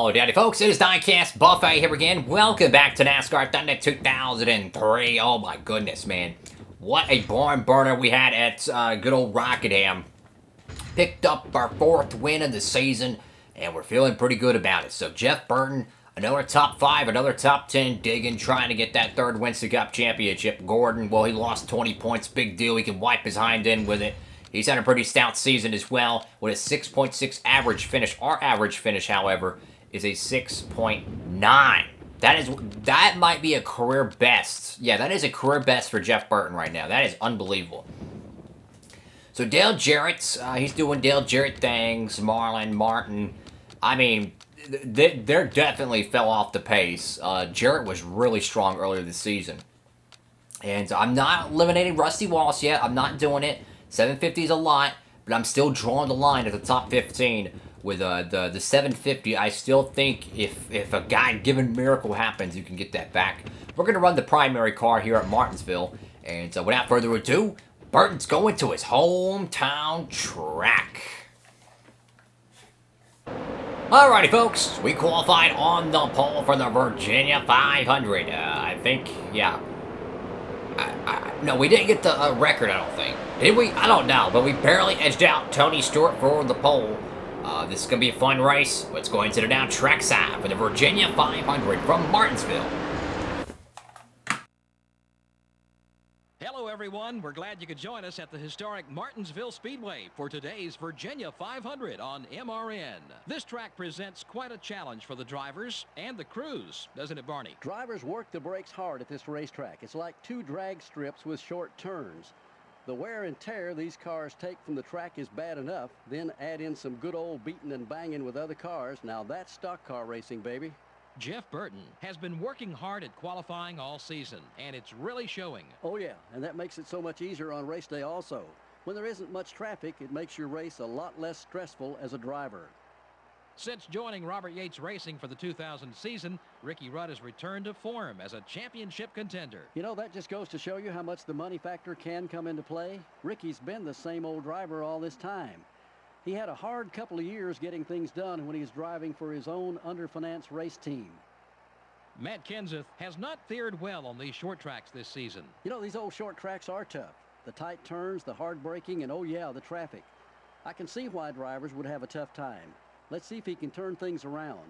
Oh, daddy folks, it is Diecastbuffet here again. Welcome back to NASCAR Thunder 2003. Oh my goodness, man. What a barn burner we had at good old Rockingham. Picked up our 4th win of the season, and we're feeling pretty good about it. So Jeff Burton, another top 5, another top 10 digging, trying to get that 3rd UNSCRIPTED Cup championship. Gordon, well, he lost 20 points, big deal. He can wipe his hind end with it. He's had a pretty stout season as well, with a 6.6 average finish. Our average finish, however, is a 6.9. That might be a career best. Yeah, that is a career best for Jeff Burton right now. That is unbelievable. So Dale Jarrett's, he's doing Dale Jarrett things. Marlon, Martin. I mean, they definitely fell off the pace. Jarrett was really strong earlier this season. And I'm not eliminating Rusty Wallace yet. I'm not doing it. 750 is a lot, but I'm still drawing the line at the top 15 with the 750. I still think if a God-given miracle happens, you can get that back. We're going to run the primary car here at Martinsville, and so without further ado, Burton's going to his hometown track. Alrighty, folks, we qualified on the pole for the Virginia 500. I think, yeah. No, we didn't get the record, I don't think. Did we? I don't know, but we barely edged out Tony Stewart for the pole. This is going to be a fun race. Let's go into the now trackside for the Virginia 500 from Martinsville. Hello, everyone. We're glad you could join us at the historic Martinsville Speedway for today's Virginia 500 on MRN. This track presents quite a challenge for the drivers and the crews, doesn't it, Barney? Drivers work the brakes hard at this racetrack. It's like 2 drag strips with short turns. The wear and tear these cars take from the track is bad enough. Then add in some good old beating and banging with other cars. Now that's stock car racing, baby. Jeff Burton has been working hard at qualifying all season, and it's really showing. Oh, yeah, and that makes it so much easier on race day also. When there isn't much traffic, it makes your race a lot less stressful as a driver. Since joining Robert Yates Racing for the 2000 season, Ricky Rudd has returned to form as a championship contender. You know, that just goes to show you how much the money factor can come into play. Ricky's been the same old driver all this time. He had a hard couple of years getting things done when he was driving for his own underfinanced race team. Matt Kenseth has not fared well on these short tracks this season. You know, these old short tracks are tough. The tight turns, the hard braking, and oh yeah, the traffic. I can see why drivers would have a tough time. Let's see if he can turn things around.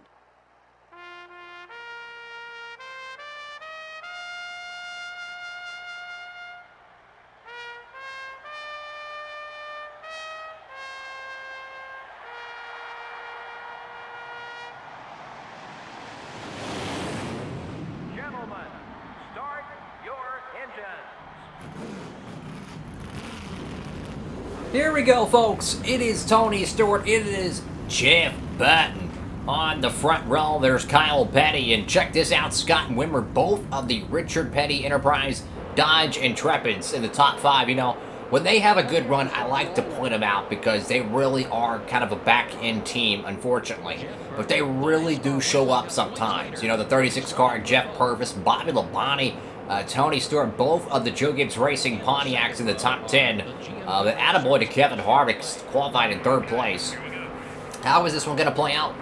Gentlemen, start your engines. Here we go, folks. It is Tony Stewart. It is Jeff Burton. On the front row, there's Kyle Petty. And check this out, Scott and Wimmer, both of the Richard Petty Enterprise Dodge Intrepids in the top 5. You know, when they have a good run, I like to point them out because they really are kind of a back-end team, unfortunately. But they really do show up sometimes. You know, the 36 car, Jeff Purvis, Bobby Labonte, Tony Stewart, both of the Joe Gibbs Racing Pontiacs in the top 10. The attaboy to Kevin Harvick, qualified in 3rd place. How is this one going to play out?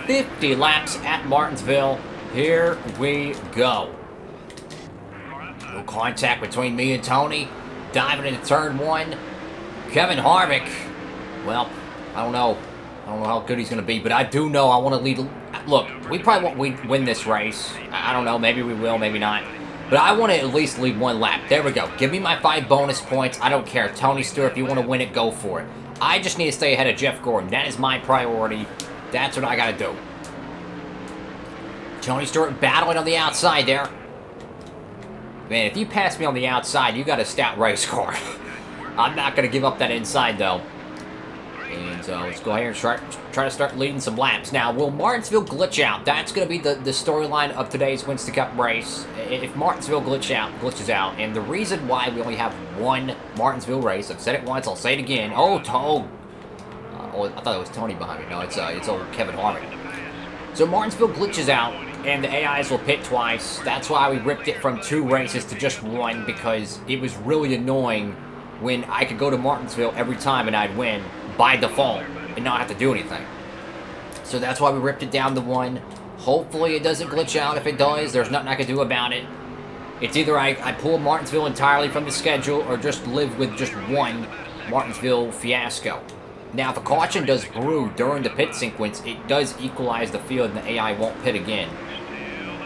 50 laps at Martinsville. Here we go. No contact between me and Tony. Diving into turn 1. Kevin Harvick. Well, I don't know. I don't know how good he's going to be, but I do know I want to lead. Look, we probably won't win this race. I don't know. Maybe we will, maybe not. But I want to at least lead 1 lap. There we go. Give me my 5 bonus points. I don't care. Tony Stewart, if you want to win it, go for it. I just need to stay ahead of Jeff Gordon. That is my priority. That's what I got to do. Tony Stewart battling on the outside there. Man, if you pass me on the outside, you got a stout race car. I'm not going to give up that inside, though. And so let's go ahead and try to start leading some laps. Now, will Martinsville glitch out? That's going to be the storyline of today's UNSCRIPTED Cup race. If Martinsville glitches out, and the reason why we only have 1 Martinsville race, I've said it once, I'll say it again. Oh, I thought it was Tony behind me. No, it's old Kevin Harvick. So Martinsville glitches out, and the AIs will pit twice. That's why we ripped it from 2 races to just 1, because it was really annoying when I could go to Martinsville every time and I'd win by default and not have to do anything. So that's why we ripped it down to 1. Hopefully it doesn't glitch out. If it does, there's nothing I can do about it. It's either I pull Martinsville entirely from the schedule or just live with just one Martinsville fiasco. Now, if a caution does brew during the pit sequence, it does equalize the field and the AI won't pit again.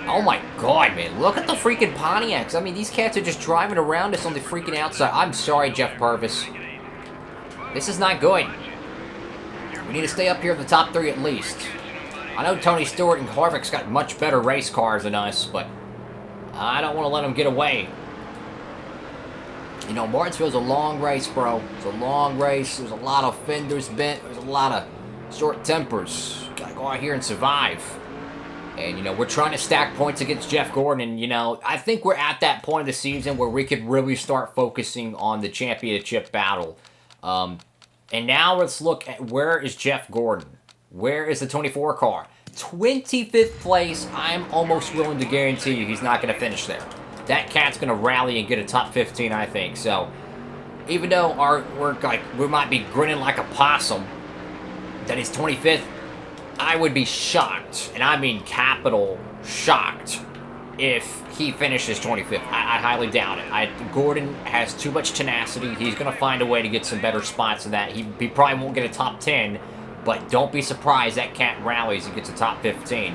Oh my god, man. Look at the freaking Pontiacs. I mean, these cats are just driving around us on the freaking outside. I'm sorry, Jeff Purvis. This is not good. We need to stay up here in the top 3 at least. I know Tony Stewart and Harvick's got much better race cars than us, but I don't want to let them get away. You know, Martinsville's a long race, bro. It's a long race. There's a lot of fenders bent. There's a lot of short tempers. Gotta go out here and survive. And, you know, we're trying to stack points against Jeff Gordon. And, you know, I think we're at that point of the season where we could really start focusing on the championship battle. And now let's look at where is Jeff Gordon? Where is the 24 car? 25th place. I'm almost willing to guarantee you he's not going to finish there. That cat's going to rally and get a top 15, I think. So, even though we might be grinning like a possum that he's 25th, I would be shocked, and I mean capital shocked, if he finishes 25th. I highly doubt it. Gordon has too much tenacity. He's going to find a way to get some better spots than that. He probably won't get a top 10, but don't be surprised that cat rallies and gets a top 15.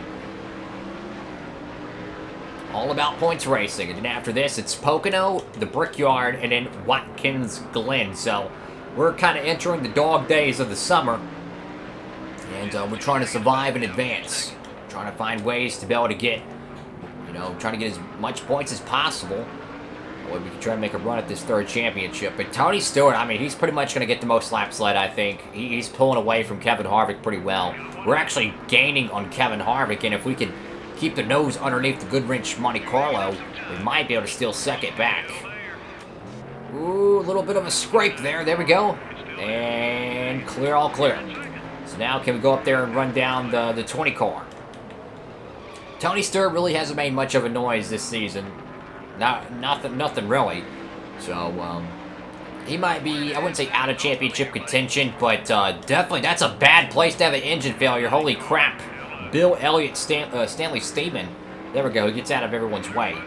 All about points racing. And then after this, it's Pocono, the Brickyard, and then Watkins Glen. So we're kind of entering the dog days of the summer. And we're trying to survive and advance. Trying to find ways to be able to get, you know, trying to get as much points as possible. Boy, we can try to make a run at this 3rd championship. But Tony Stewart, I mean, he's pretty much going to get the most laps led, I think. He's pulling away from Kevin Harvick pretty well. We're actually gaining on Kevin Harvick, and if we can keep the nose underneath the Goodwrench Monte Carlo, we might be able to steal 2nd back. Ooh, a little bit of a scrape there. There we go. And clear, all clear. So now can we go up there and run down the 20 car? Tony Stewart really hasn't made much of a noise this season. Nothing really. So, he might be, I wouldn't say out of championship contention, but definitely that's a bad place to have an engine failure. Holy crap. Bill Elliott, Stanley Steeman. There we go. He gets out of everyone's way.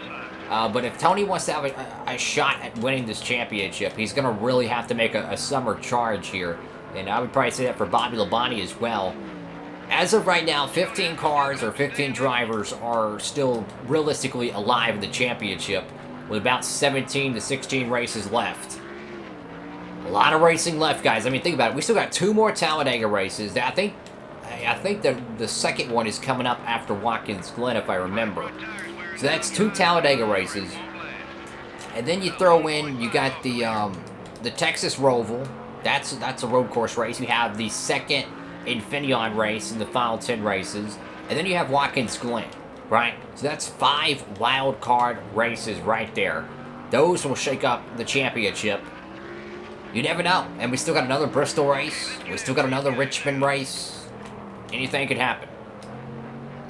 But if Tony wants to have a shot at winning this championship, he's going to really have to make a summer charge here. And I would probably say that for Bobby Labonte as well. As of right now, 15 cars or 15 drivers are still realistically alive in the championship with about 17 to 16 races left. A lot of racing left, guys. I mean, think about it. We still got 2 more Talladega races. I think the second one is coming up after Watkins Glen, if I remember. So that's 2 Talladega races. And then you throw in, you got the Texas Roval. That's a road course race. You have the 2nd Infineon race in the final 10 races. And then you have Watkins Glen, right? So that's 5 wild card races right there. Those will shake up the championship. You never know. And we still got another Bristol race. We still got another Richmond race. Anything could happen.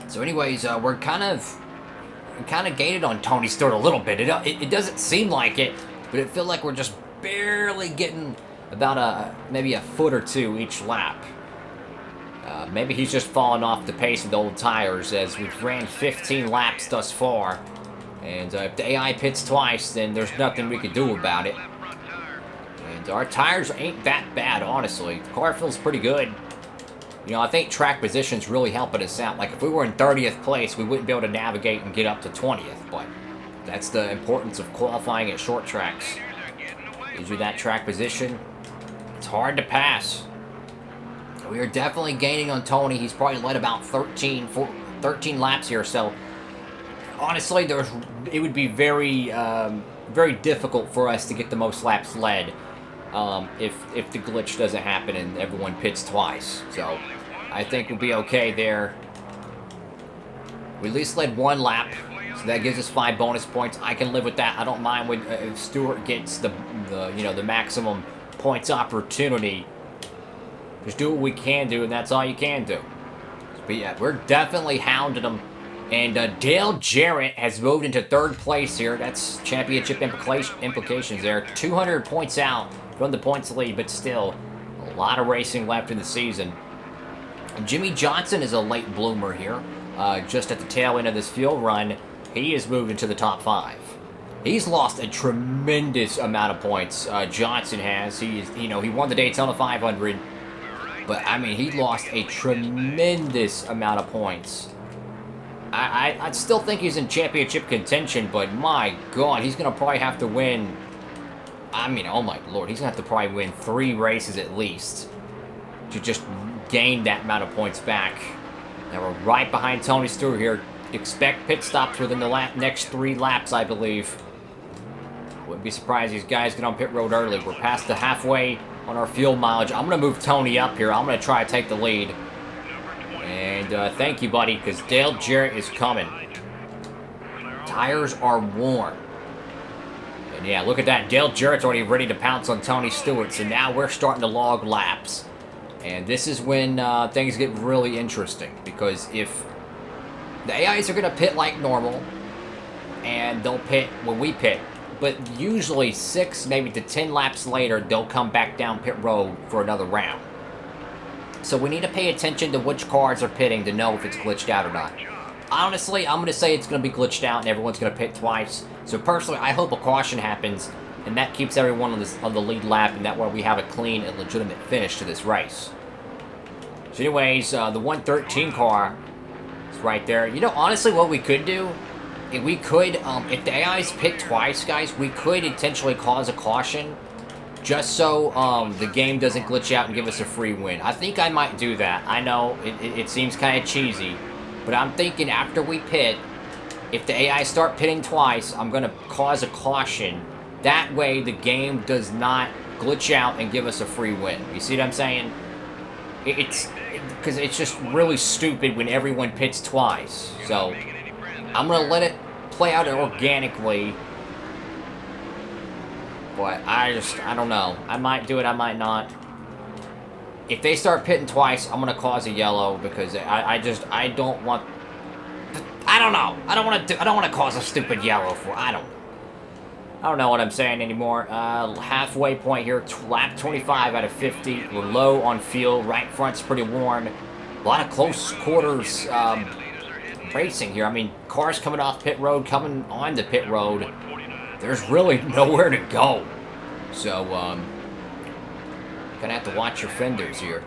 So anyways, we're kind of gated on Tony Stewart a little bit. It doesn't seem like it, but it feels like we're just barely getting about maybe a foot or 2 each lap. Maybe he's just falling off the pace of the old tires, as we've ran 15 laps thus far. And if the AI pits twice, then there's nothing we can do about it. And our tires ain't that bad, honestly. The car feels pretty good. You know, I think track position's really helping us out. Like, if we were in 30th place, we wouldn't be able to navigate and get up to 20th. But that's the importance of qualifying at short tracks. Gives you that track position. It's hard to pass. We are definitely gaining on Tony. He's probably led about 13 laps here. So, honestly, it would be very, very difficult for us to get the most laps led if the glitch doesn't happen and everyone pits twice. So, I think we'll be okay there. We at least led 1 lap, so that gives us 5 bonus points. I can live with that. I don't mind when if Stewart gets the maximum points opportunity. Just do what we can do, and that's all you can do. But yeah, we're definitely hounding them. And Dale Jarrett has moved into 3rd place here. That's championship implications there. 200 points out from the points lead, but still a lot of racing left in the season. Jimmy Johnson is a late bloomer here. Just at the tail end of this field run, he is moving to the top 5. He's lost a tremendous amount of points. Johnson has. He won the Daytona 500, but I mean, he lost a tremendous amount of points. I still think he's in championship contention, but my God, he's gonna probably have to win. I mean, oh my Lord, he's gonna have to probably win 3 races at least to just gain that amount of points back. Now we're right behind Tony Stewart here. Expect pit stops within the next 3 laps, I believe. Wouldn't be surprised these guys get on pit road early. We're past the halfway on our fuel mileage. I'm going to move Tony up here. I'm going to try to take the lead. And thank you, buddy, because Dale Jarrett is coming. Tires are worn. And yeah, look at that. Dale Jarrett's already ready to pounce on Tony Stewart. So now we're starting to log laps. And this is when things get really interesting. Because if the AIs are going to pit like normal, and they'll pit when we pit, but usually 6, maybe to 10 laps later, they'll come back down pit road for another round. So we need to pay attention to which cars are pitting to know if it's glitched out or not. Honestly, I'm going to say it's going to be glitched out and everyone's going to pit twice. So personally, I hope a caution happens, and that keeps everyone on the lead lap, and that way we have a clean and legitimate finish to this race. So anyways, the 113 car is right there. You know, honestly, what we could do, if we could, if the AIs pit twice, guys, we could intentionally cause a caution just so the game doesn't glitch out and give us a free win. I think I might do that. I know it seems kind of cheesy, but I'm thinking after we pit, if the AI start pitting twice, I'm going to cause a caution. That way the game does not glitch out and give us a free win. You see what I'm saying? Because it's just really stupid when everyone pits twice. So I'm going to let it play out organically. But I don't know. I might do it, I might not. If they start pitting twice, I'm going to cause a yellow because I don't want... I don't know. I don't want to cause a stupid yellow for... I don't know what I'm saying anymore. Halfway point here, lap 25 out of 50. We're low on fuel. Right front's pretty worn. A lot of close quarters racing here. I mean, cars coming off pit road, coming on the pit road. There's really nowhere to go. So, gonna have to watch your fenders here.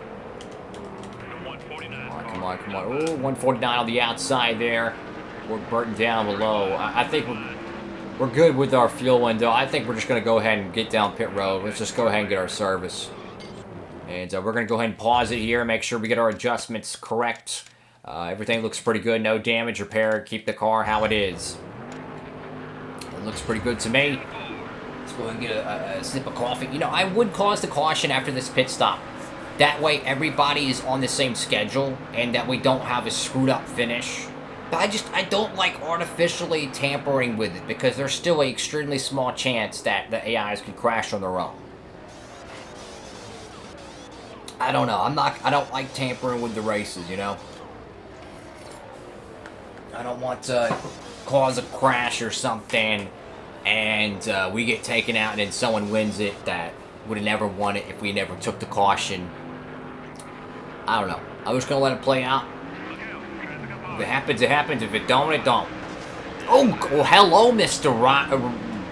Come on. Oh, 149 on the outside there. We're Burton down below. I think we're good with our fuel window. I think we're just going to go ahead and get down pit road. Let's just go ahead and get our service. And we're going to go ahead and pause it here, make sure we get our adjustments correct. Everything looks pretty good. No damage, repair. Keep the car how it is. It looks pretty good to me. Let's go ahead and get a sip of coffee. You know, I would cause the caution after this pit stop. That way everybody is on the same schedule and that we don't have a screwed up finish. But I don't like artificially tampering with it because there's still an extremely small chance that the AIs can crash on their own. I don't know. I don't like tampering with the races, you know? I don't want to cause a crash or something and we get taken out and then someone wins it that would have never won it if we never took the caution. I don't know. I'm just going to let it play out. If it happens, it happens. If it don't, it don't. Oh, well, hello, Mr.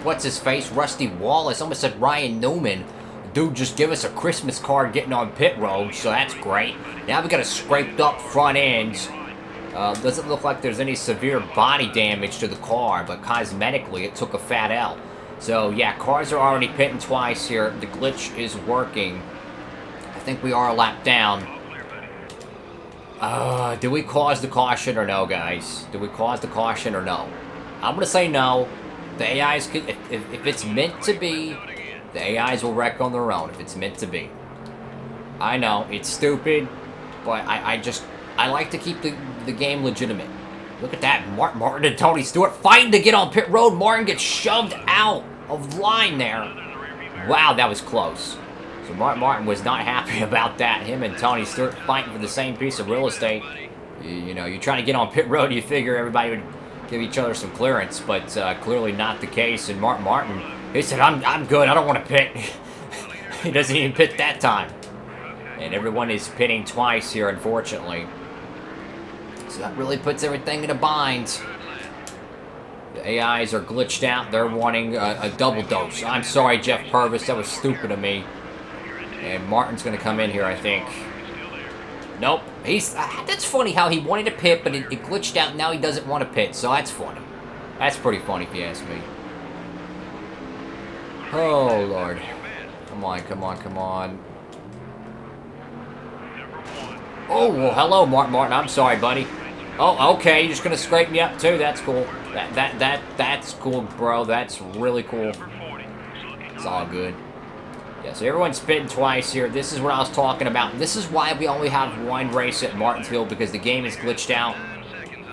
What's his face? Rusty Wallace. Almost said Ryan Newman. Dude just give us a Christmas card getting on pit road, so that's great. Now we got a scraped up front end. Doesn't look like there's any severe body damage to the car, but cosmetically it took a fat L. So yeah, cars are already pitting twice here. The glitch is working. I think we are a lap down. Did we cause the caution or no, guys? Did we cause the caution or no? I'm gonna say no. The AIs could, if it's meant to be, the AIs will wreck on their own if it's meant to be. I know, it's stupid, but I like to keep the game legitimate. Look at that, Martin and Tony Stewart fighting to get on pit road. Martin gets shoved out of line there. Wow, that was close. So Martin was not happy about that. Him and Tony Stewart fighting for the same piece of real estate. You know, you're trying to get on pit road, you figure everybody would give each other some clearance, but clearly not the case. And Martin, he said, I'm good, I don't want to pit. He doesn't even pit that time. And everyone is pitting twice here, unfortunately. So that really puts everything in a bind. The AIs are glitched out. They're wanting a double dose. I'm sorry, Jeff Purvis. That was stupid of me. And Martin's going to come in here, I think. Nope. That's funny how he wanted to pit, but it glitched out. Now he doesn't want to pit, so that's funny. That's pretty funny if you ask me. Oh, Lord. Come on, come on, come on. Oh, well, hello, Martin. I'm sorry, buddy. Oh, okay. You're just going to scrape me up, too. That's cool. That's cool, bro. That's really cool. It's all good. Yeah, so everyone's pitting twice here. This is what I was talking about. This is why we only have one race at Martinsville, because the game is glitched out.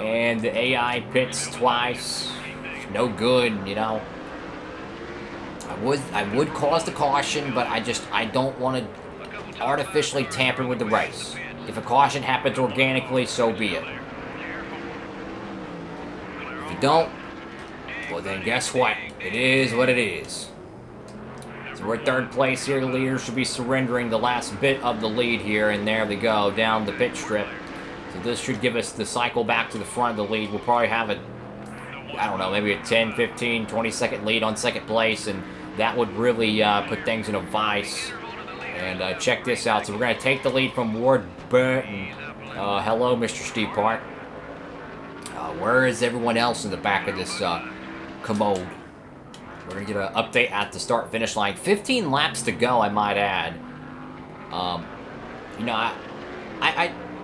And the AI pits twice. It's no good, you know. I would cause the caution, but I don't want to artificially tamper with the race. If a caution happens organically, so be it. If you don't, well then guess what? It is what it is. So we're third place here. The leaders should be surrendering the last bit of the lead here, and there they go, down the pit strip. So this should give us the cycle back to the front of the lead. We'll probably have a, I don't know, maybe a 10, 15, 20-second lead on second place, and that would really put things in a vice. And check this out. So we're going to take the lead from Ward Burton. Hello, Mr. Steve Park. Where is everyone else in the back of this commode? We're going to get an update at the start-finish line. 15 laps to go, I might add. You know,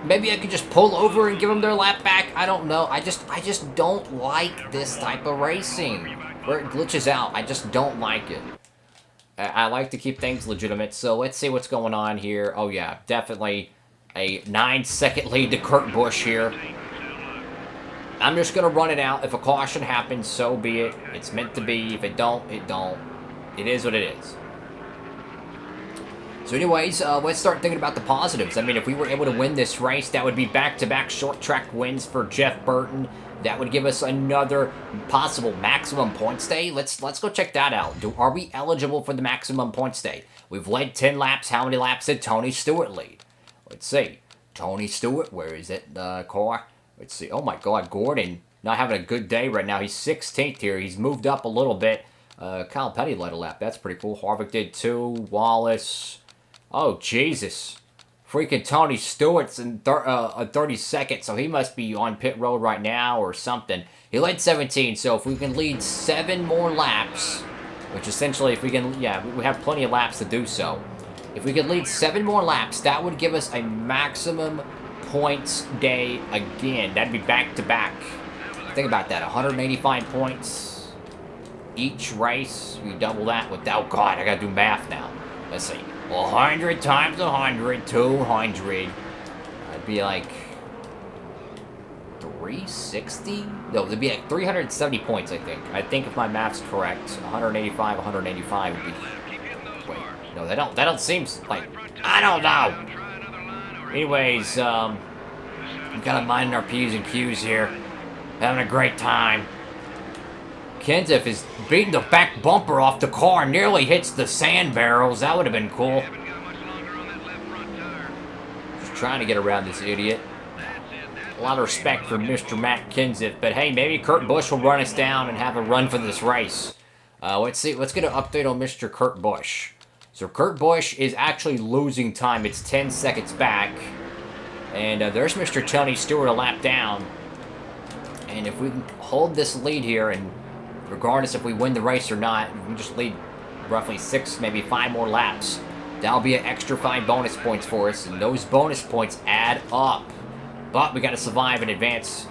maybe I could just pull over and give them their lap back. I don't know. I just don't like this type of racing where it glitches out. I just don't like it. I like to keep things legitimate, so let's see what's going on here. Oh yeah, definitely a 9-second lead to Kurt Busch here. I'm just going to run it out. If a caution happens, so be it. It's meant to be. If it don't, it don't. It is what it is. So anyways, let's start thinking about the positives. I mean, if we were able to win this race, that would be back-to-back short track wins for Jeff Burton. That would give us another possible maximum points day. Let's go check that out. Are we eligible for the maximum points day? We've led 10 laps. How many laps did Tony Stewart lead? Let's see. Tony Stewart, where is it? Car. Let's see. Oh my God, Gordon not having a good day right now. He's 16th here. He's moved up a little bit. Kyle Petty led a lap. That's pretty cool. Harvick did 2. Wallace. Oh, Jesus. Freaking Tony Stewart's in 32nd, so he must be on pit road right now or something. He led 17, so if we can lead 7 more laps, which essentially if we can, yeah, we have plenty of laps to do so. If we could lead 7 more laps, that would give us a maximum points day again. That'd be back-to-back. Think about that, 185 points each race. You double that with, oh God, I gotta do math now. Let's see. 100 times 100, 200. That'd be like 360? No, it'd be like 370 points, I think. I think if my math's correct, 185 would be. Wait, no, that don't seem like. I don't know. Anyways, we gotta mind our P's and Q's here. Having a great time. Kenseth is beating the back bumper off the car, nearly hits the sand barrels. That would have been cool. Just trying to get around this idiot. A lot of respect for Mr. Matt Kenseth, but hey, maybe Kurt Busch will run us down and have a run for this race. Let's see. Let's get an update on Mr. Kurt Busch. So Kurt Busch is actually losing time. It's 10 seconds back. And there's Mr. Tony Stewart a lap down. And if we can hold this lead here, and regardless if we win the race or not, we can just lead roughly 6, maybe 5 more laps. That'll be an extra 5 bonus points for us, and those bonus points add up. But we got to survive in advance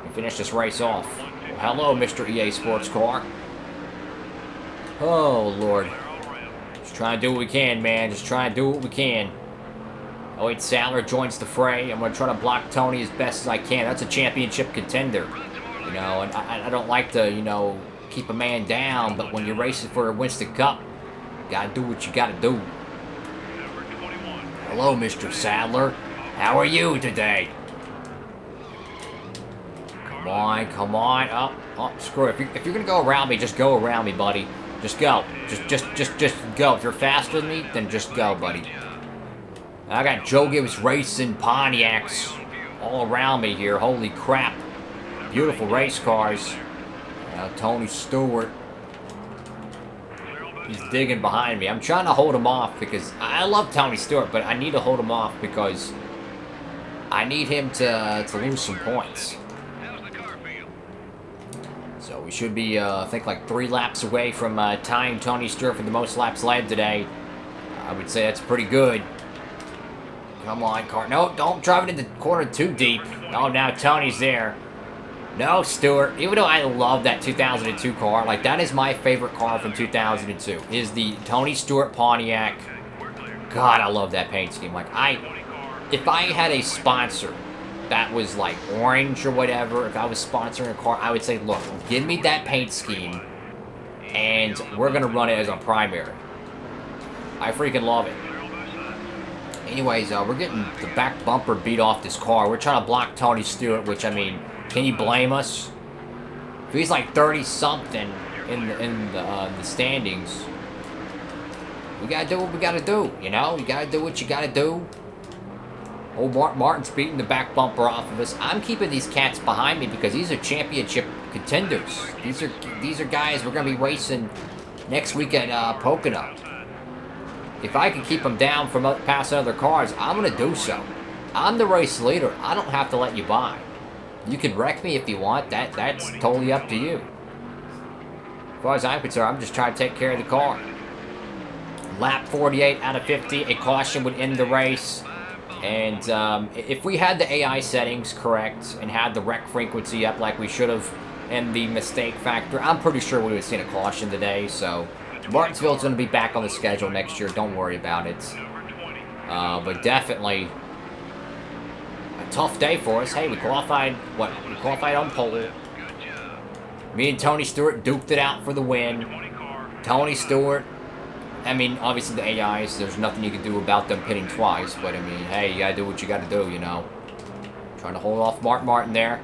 and finish this race off. Well, hello, Mr. EA Sports Car. Oh, Lord. Just trying to do what we can, man. Just trying to do what we can. Oh, wait, Sadler joins the fray. I'm going to try to block Tony as best as I can. That's a championship contender. You know, and I don't like to, you know, keep a man down, but when you're racing for a Winston Cup, you got to do what you got to do. Hello, Mr. Sadler. How are you today? Come on, come on. Oh, screw it. If you're going to go around me, just go around me, buddy. Just go. Just go. If you're faster than me, then just go, buddy. I got Joe Gibbs Racing Pontiacs all around me here. Holy crap. Beautiful race cars. Tony Stewart. He's digging behind me. I'm trying to hold him off because I love Tony Stewart, but I need to hold him off because I need him to lose some points. So we should be, I think, like 3 laps away from tying Tony Stewart for the most laps led today. I would say that's pretty good. Come on, car. No, don't drive it in the corner too deep. Oh, now Tony's there. No, Stewart. Even though I love that 2002 car, like, that is my favorite car from 2002, is the Tony Stewart Pontiac. God, I love that paint scheme. Like, if I had a sponsor that was, like, orange or whatever, if I was sponsoring a car, I would say, look, give me that paint scheme, and we're going to run it as a primary. I freaking love it. Anyways, we're getting the back bumper beat off this car. We're trying to block Tony Stewart, which, I mean, can you blame us? If he's like 30-something in the standings, we gotta do what we gotta do, you know? You gotta do what you gotta do. Old Martin's beating the back bumper off of us. I'm keeping these cats behind me because these are championship contenders. These are guys we're gonna be racing next week at Pocono. If I can keep them down from past other cars, I'm gonna do so. I'm the race leader. I don't have to let you by. You can wreck me if you want. That's totally up to you. As far as I'm concerned, I'm just trying to take care of the car. Lap 48 out of 50, a caution would end the race. And if we had the AI settings correct and had the wreck frequency up like we should have and the mistake factor, I'm pretty sure we would have seen a caution today. So Martinsville's going to be back on the schedule next year. Don't worry about it. But definitely a tough day for us. Hey, we qualified, what? We qualified on pole. Me and Tony Stewart duked it out for the win. Tony Stewart, I mean, obviously the AIs, there's nothing you can do about them pitting twice. But, I mean, hey, you got to do what you got to do, you know. Trying to hold off Mark Martin there.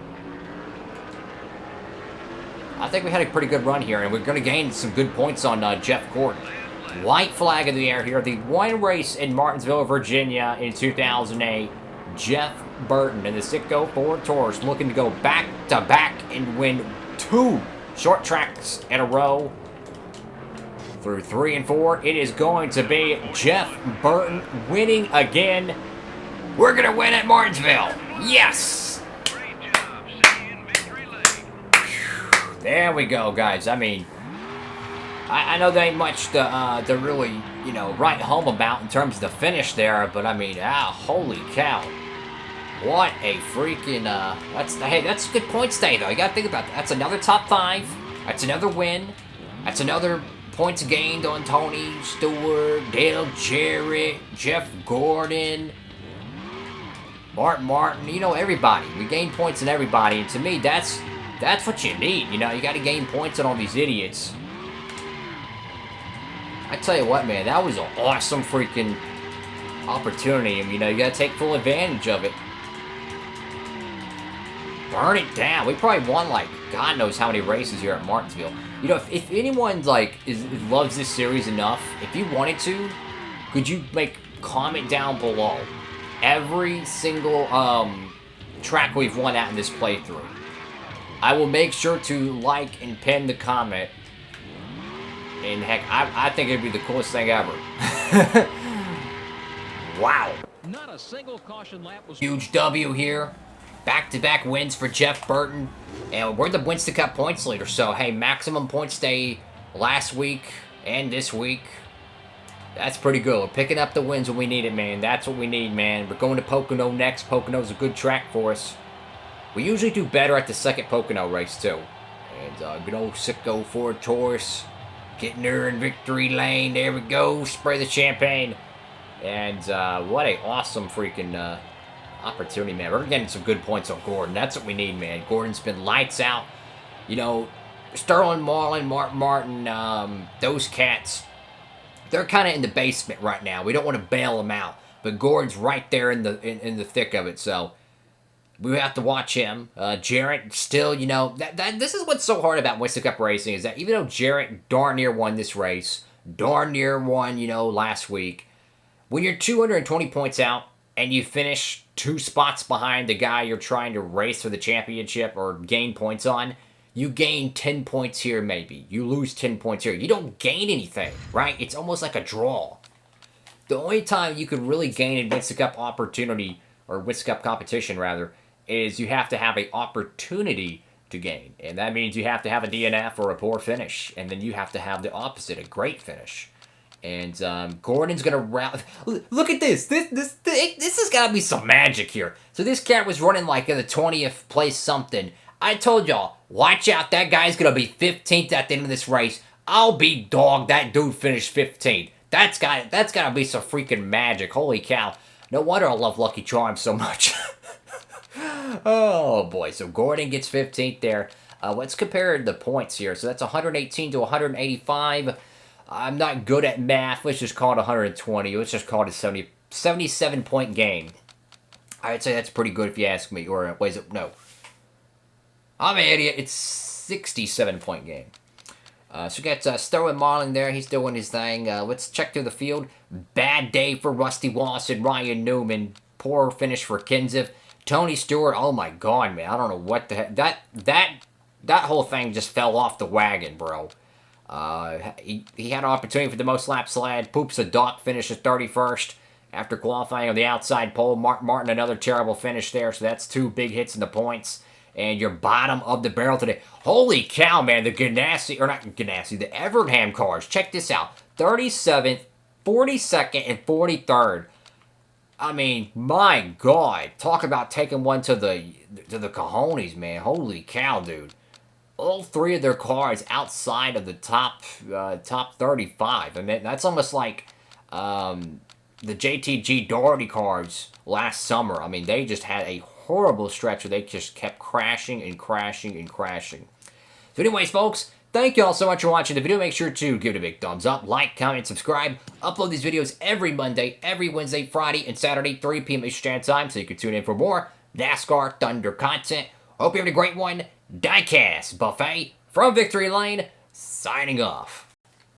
I think we had a pretty good run here, and we're going to gain some good points on Jeff Gordon. White flag in the air here. The one race in Martinsville, Virginia in 2008. Jeff Burton in the Sitco Ford Taurus looking to go back-to-back and win 2 short tracks in a row. Through 3 and 4, it is going to be Jeff Burton winning again. We're going to win at Martinsville. Yes! There we go, guys. I mean, I know there ain't much to really, you know, write home about in terms of the finish there, but I mean, holy cow. What a freaking, that's a good points day, though. You gotta think about that. That's another top 5. That's another win. That's another points gained on Tony Stewart, Dale Jarrett, Jeff Gordon, Martin, you know, everybody. We gained points in everybody, and to me, that's what you need. You know, you got to gain points on all these idiots. I tell you what, man, that was an awesome freaking opportunity. I mean, you know, you got to take full advantage of it. Burn it down. We probably won, like, God knows how many races here at Martinsville. You know, if anyone, like, loves this series enough, if you wanted to, could you comment down below every single track we've won at in this playthrough? I will make sure to like and pin the comment. And heck, I think it'd be the coolest thing ever. Wow. Not a single caution lap was Huge W here. Back-to-back wins for Jeff Burton. And we're the Winston Cup points leader. So, hey, maximum points day last week and this week. That's pretty good. We're picking up the wins when we need it, man. That's what we need, man. We're going to Pocono next. Pocono's a good track for us. We usually do better at the second Pocono race, too. And good old Sitco Ford Taurus. Getting her in victory lane. There we go. Spray the champagne. And what a awesome freaking opportunity, man. We're getting some good points on Gordon. That's what we need, man. Gordon's been lights out. You know, Sterling Marlin, Martin, those cats, they're kind of in the basement right now. We don't want to bail them out. But Gordon's right there in the thick of it, so we have to watch him. Jarrett still, you know, this is what's so hard about Winston Cup racing is that even though Jarrett darn near won this race, darn near won, you know, last week, When you're 220 points out and you finish 2 spots behind the guy you're trying to race for the championship or gain points on, you gain 10 points here maybe. You lose 10 points here. You don't gain anything, right? It's almost like a draw. The only time you could really gain a Winston Cup opportunity, or Winston Cup competition rather, is you have to have an opportunity to gain. And that means you have to have a DNF or a poor finish. And then you have to have the opposite, a great finish. And Gordon's going to round... Look at this. This has got to be some magic here. So this cat was running like in the 20th place something. I told y'all, watch out. That guy's going to be 15th at the end of this race. I'll be dog. That dude finished 15th. That's got to be some freaking magic. Holy cow. No wonder I love Lucky Charms so much. Oh, boy. So Gordon gets 15th there. Let's compare the points here. So that's 118 to 185. I'm not good at math. Let's just call it 120. Let's just call it a 77-point gain. I'd say that's pretty good if you ask me. Or, wait, is it? No. I'm an idiot. It's 67-point gain. So we got Sterling Marlin there. He's doing his thing. Let's check through the field. Bad day for Rusty Wallace and Ryan Newman. Poor finish for Kenseth. Tony Stewart. Oh my God, man. I don't know what the heck. That whole thing just fell off the wagon, bro. He had an opportunity for the most laps led. Poops a dot, finishes 31st after qualifying on the outside pole. Mark Martin, another terrible finish there. So that's 2 big hits in the points. And you're bottom of the barrel today. Holy cow, man. The Ganassi, or not Ganassi, the Evernham cars. Check this out. 37th, 42nd, and 43rd. I mean, my God. Talk about taking one to the cojones, man. Holy cow, dude. All 3 of their cars outside of the top 35. I mean, that's almost like the JTG Doherty cars last summer. I mean, they just had a horrible stretch where they just kept crashing and crashing and crashing. So anyways, folks, thank you all so much for watching the video. Make sure to give it a big thumbs up, like, comment, subscribe. Upload these videos every Monday, every Wednesday, Friday, and Saturday, 3 p.m. Eastern Standard Time, so you can tune in for more NASCAR Thunder content. Hope you have a great one. Diecast Buffet from Victory Lane, signing off.